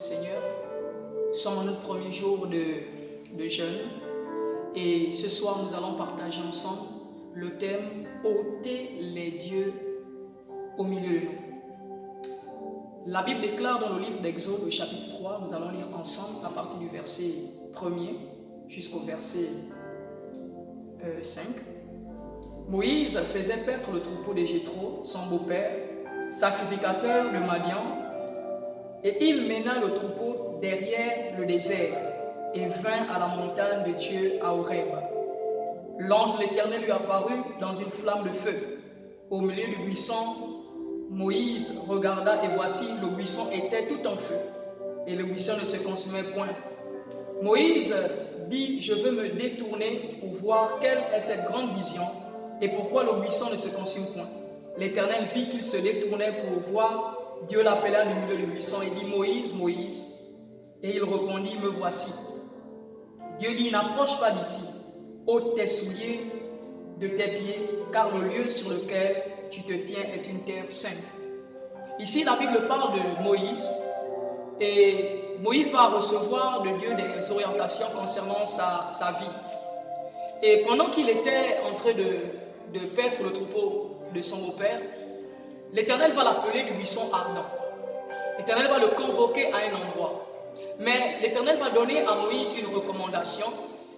Seigneur, nous sommes en notre premier jour de jeûne et ce soir nous allons partager ensemble le thème « ôter les dieux au milieu de nous ». La Bible déclare dans le livre d'Exode au chapitre 3, nous allons lire ensemble à partir du verset 1er jusqu'au verset 5. Moïse faisait paître le troupeau de Jéthro, son beau-père, sacrificateur de Madian, et il mena le troupeau derrière le désert et vint à la montagne de Dieu à Horeb. L'ange de l'Éternel lui apparut dans une flamme de feu. Au milieu du buisson, Moïse regarda et voici, le buisson était tout en feu et le buisson ne se consumait point. Moïse dit, je veux me détourner pour voir quelle est cette grande vision et pourquoi le buisson ne se consume point. L'Éternel vit qu'il se détournait pour voir. Dieu l'appela du milieu du buisson et dit, Moïse, Moïse. Et il répondit, me voici. Dieu dit, n'approche pas d'ici, ôte tes souliers de tes pieds, car le lieu sur lequel tu te tiens est une terre sainte. Ici, la Bible parle de Moïse, et Moïse va recevoir de Dieu des orientations concernant sa vie. Et pendant qu'il était en train de paître le troupeau de son beau-père, l'Éternel va l'appeler du buisson ardent. L'Éternel va le convoquer à un endroit. Mais l'Éternel va donner à Moïse une recommandation.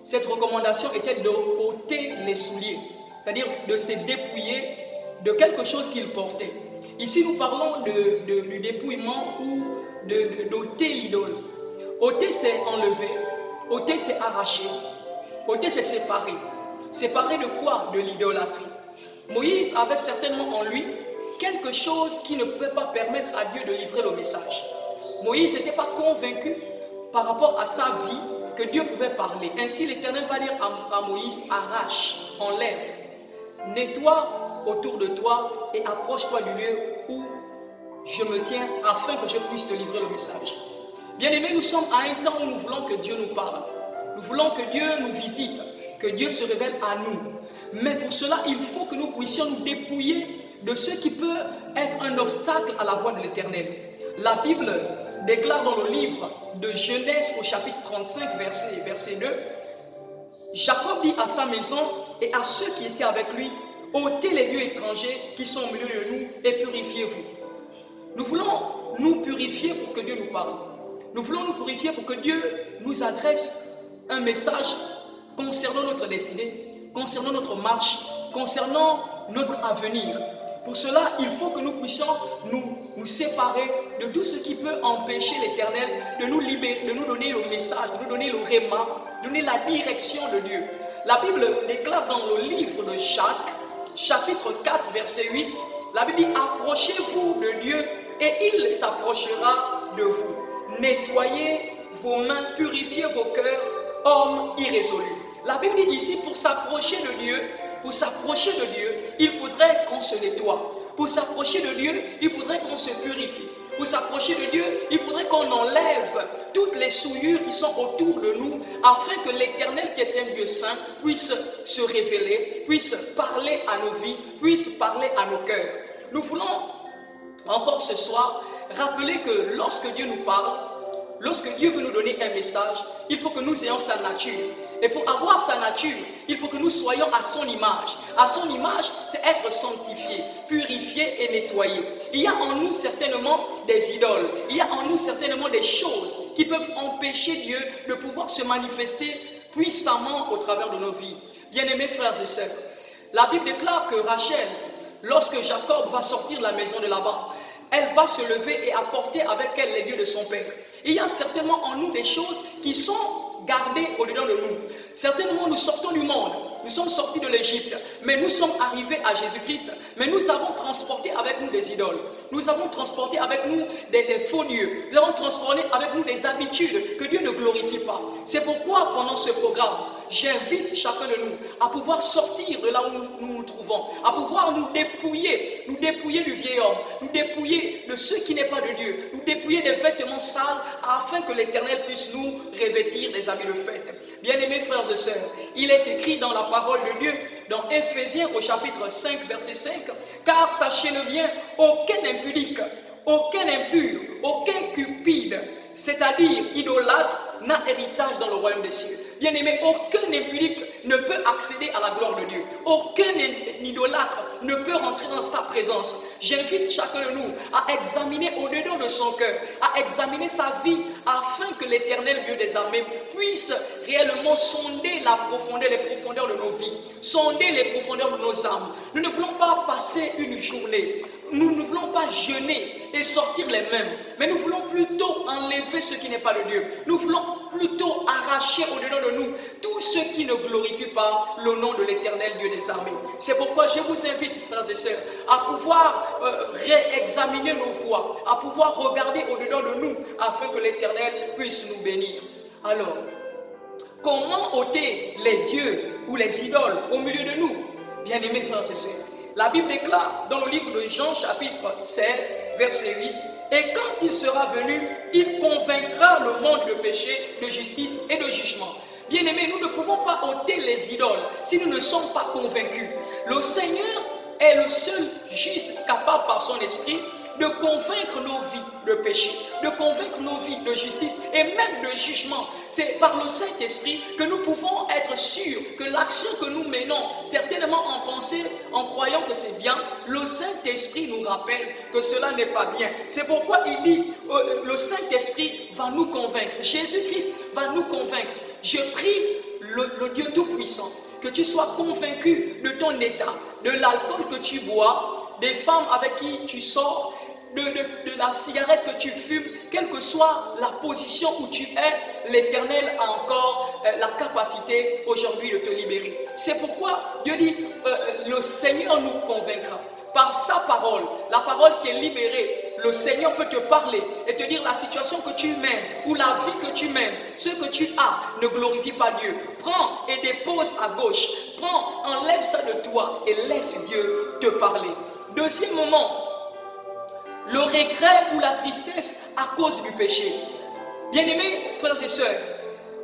Cette recommandation était de ôter les souliers, c'est-à-dire de se dépouiller de quelque chose qu'il portait. Ici, nous parlons du dépouillement ou d'ôter l'idole. Ôter, c'est enlever. Ôter, c'est arracher. Ôter, c'est séparer. Séparer de quoi? De l'idolâtrie. Moïse avait certainement en lui quelque chose qui ne pouvait pas permettre à Dieu de livrer le message. Moïse n'était pas convaincu par rapport à sa vie que Dieu pouvait parler. Ainsi, l'Éternel va dire à Moïse, arrache, enlève, nettoie autour de toi et approche-toi du lieu où je me tiens afin que je puisse te livrer le message. Bien-aimés, nous sommes à un temps où nous voulons que Dieu nous parle. Nous voulons que Dieu nous visite, que Dieu se révèle à nous. Mais pour cela, il faut que nous puissions nous dépouiller de ce qui peut être un obstacle à la voie de l'Éternel. La Bible déclare dans le livre de Genèse au chapitre 35, verset 2, Jacob dit à sa maison et à ceux qui étaient avec lui, ôtez les dieux étrangers qui sont au milieu de nous et purifiez-vous. Nous voulons nous purifier pour que Dieu nous parle. Nous voulons nous purifier pour que Dieu nous adresse un message concernant notre destinée, concernant notre marche, concernant notre avenir. Pour cela, il faut que nous puissions nous séparer de tout ce qui peut empêcher l'Éternel de nous libérer, de nous donner le message, de nous donner le réma, de donner la direction de Dieu. La Bible déclare dans le livre de Jacques, chapitre 4, verset 8, la Bible dit, approchez-vous de Dieu et il s'approchera de vous. Nettoyez vos mains, purifiez vos cœurs, hommes irrésolus. La Bible dit ici, pour s'approcher de Dieu, il faudrait qu'on se nettoie. Pour s'approcher de Dieu, il faudrait qu'on se purifie. Pour s'approcher de Dieu, il faudrait qu'on enlève toutes les souillures qui sont autour de nous, afin que l'Éternel, qui est un Dieu saint, puisse se révéler, puisse parler à nos vies, puisse parler à nos cœurs. Nous voulons encore ce soir rappeler que lorsque Dieu nous parle, lorsque Dieu veut nous donner un message, il faut que nous ayons sa nature. Et pour avoir sa nature, il faut que nous soyons à son image. À son image, c'est être sanctifié, purifié et nettoyé. Il y a en nous certainement des idoles. Il y a en nous certainement des choses qui peuvent empêcher Dieu de pouvoir se manifester puissamment au travers de nos vies. Bien-aimés frères et sœurs, la Bible déclare que Rachel, lorsque Jacob va sortir de la maison de Laban, elle va se lever et apporter avec elle les dieux de son père. Il y a certainement en nous des choses qui sont gardées au-dedans de nous. Certainement, nous sortons du monde, nous sommes sortis de l'Égypte, mais nous sommes arrivés à Jésus-Christ, mais nous avons transporté avec nous des idoles, nous avons transporté avec nous des faux dieux, nous avons transporté avec nous des habitudes que Dieu ne glorifie pas. C'est pourquoi, pendant ce programme, j'invite chacun de nous à pouvoir sortir de là où nous nous trouvons, à pouvoir nous dépouiller du vieil homme, nous dépouiller de ce qui n'est pas de Dieu, nous dépouiller des vêtements sales afin que l'Éternel puisse nous revêtir des habits de fête. Bien-aimés frères et sœurs, il est écrit dans la parole de Dieu, dans Éphésiens au chapitre 5, verset 5, car sachez-le bien, aucun impudique, aucun impur, aucun cupide, c'est-à-dire idolâtre, n'a héritage dans le royaume des cieux. Bien-aimé, aucun impudique ne peut accéder à la gloire de Dieu. Aucun idolâtre ne peut rentrer dans sa présence. J'invite chacun de nous à examiner au-dedans de son cœur, à examiner sa vie, afin que l'Éternel Dieu des armées puisse réellement sonder la profondeur, les profondeurs de nos vies, sonder les profondeurs de nos âmes. Nous ne voulons pas passer une journée, nous ne voulons pas jeûner et sortir les mêmes, mais nous voulons plutôt enlever ce qui n'est pas de Dieu. Nous voulons plutôt arracher au-dedans de nous tout ce qui ne glorifie pas le nom de l'Éternel Dieu des armées. C'est pourquoi je vous invite, frères et sœurs, à pouvoir réexaminer nos voies, à pouvoir regarder au-dedans de nous, afin que l'Éternel puisse nous bénir. Alors, comment ôter les dieux ou les idoles au milieu de nous? Bien-aimés frères et sœurs, la Bible déclare dans le livre de Jean chapitre 16, verset 8, « Et quand il sera venu, il convaincra le monde de péché, de justice et de jugement. » Bien-aimés, nous ne pouvons pas ôter les idoles si nous ne sommes pas convaincus. Le Seigneur est le seul juste capable par son esprit de convaincre nos vies de péché, de convaincre nos vies de justice et même de jugement. C'est par le Saint-Esprit que nous pouvons être sûrs que l'action que nous menons, certainement en pensée, en croyant que c'est bien, le Saint-Esprit nous rappelle que cela n'est pas bien. C'est pourquoi il dit, le Saint-Esprit va nous convaincre, Jésus-Christ va nous convaincre. Je prie le Dieu Tout-Puissant que tu sois convaincu de ton état, de l'alcool que tu bois, des femmes avec qui tu sors, de la cigarette que tu fumes, quelle que soit la position où tu es, l'Éternel a encore la capacité aujourd'hui de te libérer. C'est pourquoi Dieu dit, le Seigneur nous convaincra. Par sa parole, la parole qui est libérée, le Seigneur peut te parler et te dire la situation que tu mènes ou la vie que tu mènes, ce que tu as ne glorifie pas Dieu. Prends et dépose à gauche, prends, enlève ça de toi et laisse Dieu te parler. Deuxième moment, le regret ou la tristesse à cause du péché. Bien-aimés, frères et sœurs,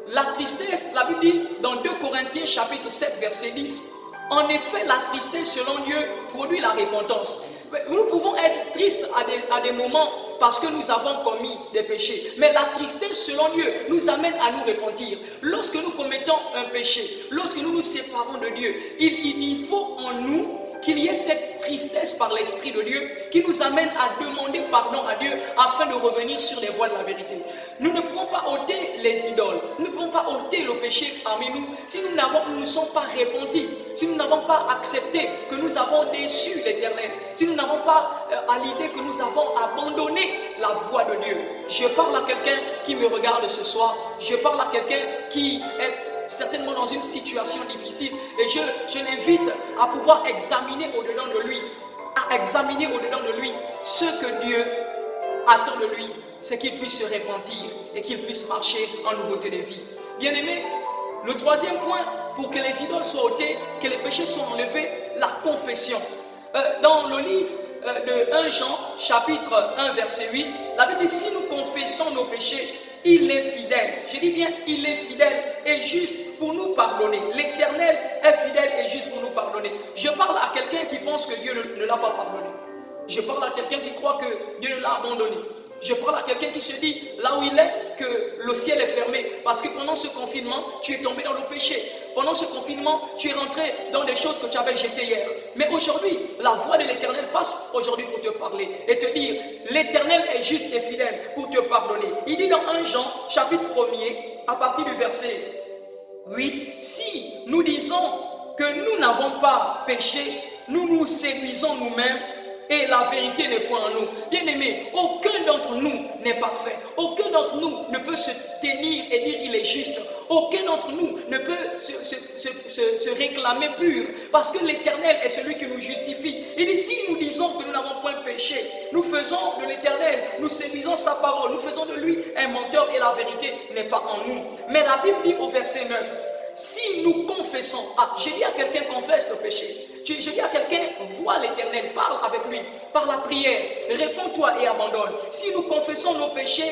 la tristesse, la Bible dit dans 2 Corinthiens chapitre 7 verset 10, en effet, la tristesse selon Dieu produit la repentance. Nous pouvons être tristes à des moments parce que nous avons commis des péchés. Mais la tristesse selon Dieu nous amène à nous repentir. Lorsque nous commettons un péché, lorsque nous nous séparons de Dieu, il faut en nous qu'il y ait cette tristesse par l'Esprit de Dieu qui nous amène à demander pardon à Dieu afin de revenir sur les voies de la vérité. Nous ne pouvons pas ôter les idoles, nous ne pouvons pas ôter le péché parmi nous si nous ne nous sommes pas repentis, si nous n'avons pas accepté que nous avons déçu l'Éternel, si nous n'avons pas à l'idée que nous avons abandonné la voie de Dieu. Je parle à quelqu'un qui me regarde ce soir, je parle à quelqu'un qui est certainement dans une situation difficile et je l'invite à pouvoir examiner au-dedans de lui, ce que Dieu attend de lui, c'est qu'il puisse se repentir et qu'il puisse marcher en nouveauté de vie. Bien-aimés, le troisième point, pour que les idoles soient ôtées, que les péchés soient enlevés, la confession. Dans le livre de 1 Jean, chapitre 1, verset 8, la Bible dit, si nous confessons nos péchés, il est fidèle. Je dis bien, il est fidèle et juste pour nous pardonner. L'Éternel est fidèle et juste pour nous pardonner. Je parle à quelqu'un qui pense que Dieu ne l'a pas pardonné. Je parle à quelqu'un qui croit que Dieu l'a abandonné. Je parle à quelqu'un qui se dit, là où il est, que le ciel est fermé. Parce que pendant ce confinement, tu es tombé dans le péché. Pendant ce confinement, tu es rentré dans des choses que tu avais jetées hier. Mais aujourd'hui, la voix de l'Éternel passe aujourd'hui pour te parler et te dire, l'Éternel est juste et fidèle pour te pardonner. Il dit dans 1 Jean, chapitre 1er, à partir du verset 8, si nous disons que nous n'avons pas péché, nous nous séduisons nous-mêmes et la vérité n'est point en nous. Bien-aimés, aucun d'entre nous n'est parfait. Aucun d'entre nous ne peut se tenir et dire il est juste. Aucun d'entre nous ne peut se réclamer pur parce que l'Éternel est celui qui nous justifie. Il dit, si nous disons que nous n'avons point péché, nous faisons de l'Éternel, nous séduisons sa parole, nous faisons de lui un menteur et la vérité n'est pas en nous. Mais la Bible dit au verset 9, si nous confessons, je dis à quelqu'un confesse le péché. Je dis à quelqu'un, vois l'Éternel, parle avec lui, par la prière, réponds-toi et abandonne. Si nous confessons nos péchés,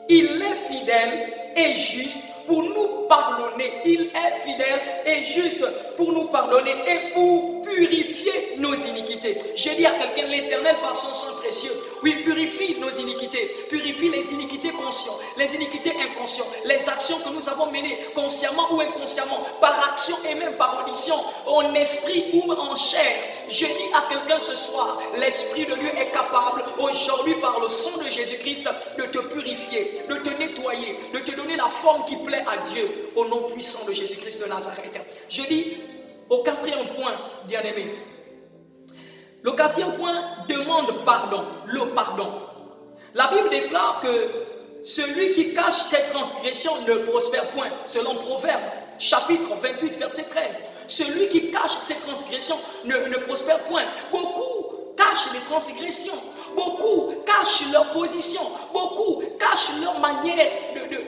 il est fidèle et juste pour nous pardonner. Il est fidèle et juste pour nous pardonner et pour purifier nos iniquités. J'ai dit à quelqu'un, l'Éternel par son sang précieux, oui, purifie nos iniquités, purifie les iniquités conscientes, les iniquités inconscientes, les actions que nous avons menées consciemment ou inconsciemment, par action et même par audition, en esprit ou en chair. Je dis à quelqu'un ce soir, l'Esprit de Dieu est capable aujourd'hui par le sang de Jésus-Christ de te purifier, de te nettoyer, de te donner la forme qui plaît à Dieu au nom puissant de Jésus-Christ de Nazareth. Je dis au quatrième point, bien-aimé, le quatrième point demande pardon, le pardon. La Bible déclare que celui qui cache ses transgressions ne prospère point, selon Proverbe, chapitre 28, verset 13. Celui qui cache ses transgressions ne prospère point. Beaucoup cachent les transgressions. Beaucoup cachent leur position. Beaucoup cachent leur manière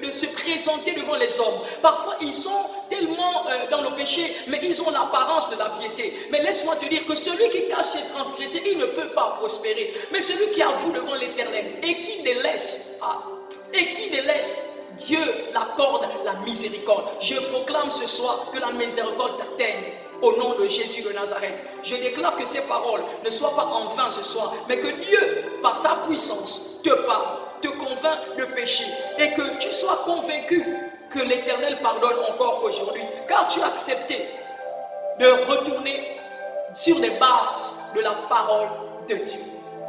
de se présenter devant les hommes. Parfois, ils sont tellement dans le péché, mais ils ont l'apparence de la piété. Mais laisse-moi te dire que celui qui cache ses transgressions, il ne peut pas prospérer. Mais celui qui avoue devant l'Éternel et qui délaisse, Dieu l'accorde la miséricorde. Je proclame ce soir que la miséricorde t'atteigne. Au nom de Jésus de Nazareth, je déclare que ces paroles ne soient pas en vain ce soir, mais que Dieu, par sa puissance, te parle, te convainc de péché et que tu sois convaincu que l'Éternel pardonne encore aujourd'hui, car tu as accepté de retourner sur les bases de la parole de Dieu.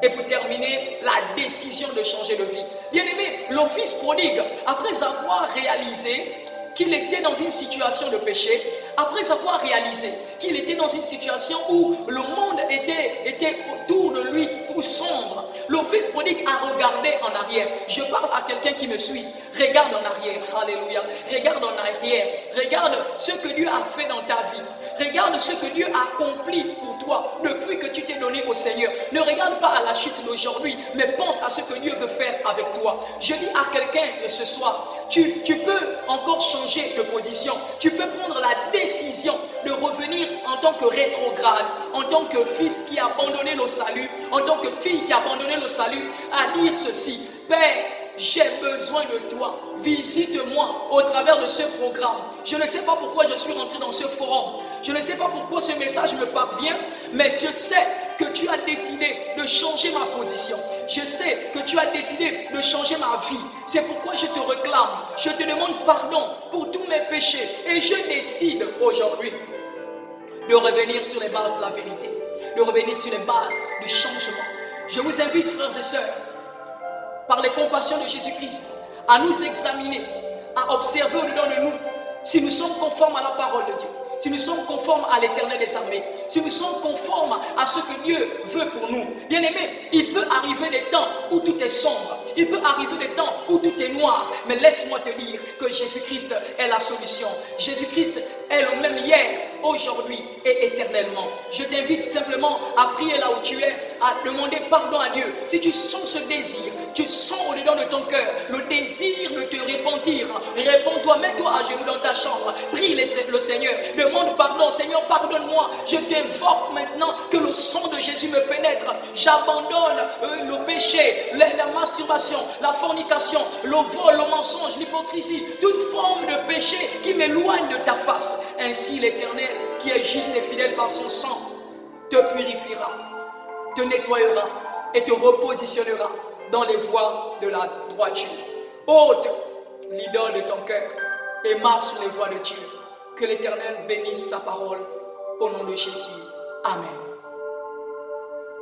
Et pour terminer, la décision de changer de vie. Bien-aimé, le fils prodigue, après avoir réalisé qu'il était dans une situation de péché, après avoir réalisé qu'il était dans une situation où le monde était autour de lui tout sombre, le fils prodigue a regardé en arrière. Je parle à quelqu'un qui me suit. Regarde en arrière. Alléluia. Regarde en arrière. Regarde ce que Dieu a fait dans ta vie. Regarde ce que Dieu a accompli pour toi depuis que tu t'es donné au Seigneur. Ne regarde pas à la chute d'aujourd'hui, mais pense à ce que Dieu veut faire avec toi. Je dis à quelqu'un ce soir, tu peux encore changer de position. Tu peux prendre la décision de revenir en tant que rétrograde, en tant que fils qui a abandonné le salut, en tant que fille qui a abandonné le salut, à dire ceci: Père, j'ai besoin de toi. Visite-moi au travers de ce programme. Je ne sais pas pourquoi je suis rentré dans ce forum. Je ne sais pas pourquoi ce message me parvient, mais je sais que tu as décidé de changer ma position. Je sais que tu as décidé de changer ma vie. C'est pourquoi je te réclame. Je te demande pardon pour tous mes péchés. Et je décide aujourd'hui de revenir sur les bases de la vérité, de revenir sur les bases du changement. Je vous invite, frères et sœurs, par les compassions de Jésus-Christ, à nous examiner, à observer au-dedans de nous si nous sommes conformes à la parole de Dieu, si nous sommes conformes à l'Éternel des armées, si nous sommes conformes à ce que Dieu veut pour nous. Bien-aimés, il peut arriver des temps où tout est sombre, il peut arriver des temps où tout est noir, mais laisse-moi te dire que Jésus-Christ est la solution. Jésus-Christ est le même hier, aujourd'hui et éternellement. Je t'invite simplement à prier là où tu es, à demander pardon à Dieu. Si tu sens ce désir, tu sens au-dedans de ton cœur le désir de te repentir, réponds-toi, mets-toi à genoux dans ta chambre, prie le Seigneur, demande pardon. Seigneur, pardonne-moi. Je t'invoque maintenant que le sang de Jésus me pénètre. J'abandonne le péché, la masturbation, la fornication, le vol, le mensonge, l'hypocrisie, toute forme de péché qui m'éloigne de ta face. Ainsi l'Éternel, qui est juste et fidèle par son sang, te purifiera, te nettoyera et te repositionnera dans les voies de la droiture. Ôte l'idole de ton cœur et marche sur les voies de Dieu. Que l'Éternel bénisse sa parole au nom de Jésus. Amen.